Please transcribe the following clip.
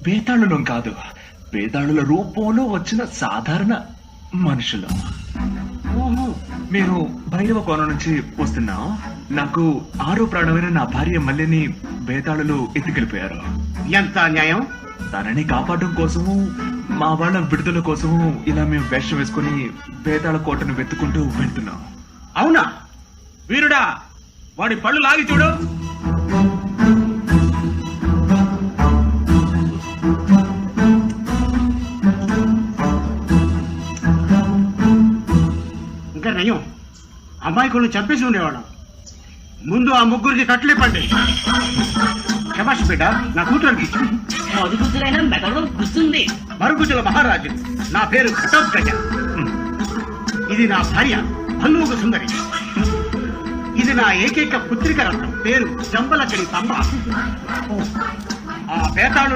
పేతాళులం కాదు, పేతాళుల రూపంలో వచ్చిన సాధారణ మనుషులు. మేము భైరవ కోణం నుంచి వస్తున్నాం. నాకు ఆరో ప్రాణమైన నా భార్య మల్లెని బేతాళులు ఎత్తుకెళ్ళిపోయారు. ఎంత న్యాయం! తనని కాపాడడం కోసము, మా వాళ్ళ విడుదల కోసము ఇలా మేము వేషం వేసుకుని బేతాళ కోటను వెతుకుంటూ వెళ్తున్నాం. అవునా? వీరుడా, వాడి పళ్ళు లాగి చూడు. ఇంకా నయం, అమాయకులను చంపేసి ఉండేవాడు. ముందు ఆ ముగ్గురికి కట్లేపండి. శభాష్ బిడ్డ, నా కూతురికి మధుగుతులైన మెదడు గుస్తుంది. మరుగుజుల మహారాజు, నా పేరు ఘటోత్కచ. ఇది నా భార్య భల్లూక సుందరి. ఇది నా ఏకైక పుత్రిక రత్నం, పేరు జంబలకడి తమ్మ. ఆ పేతాళులు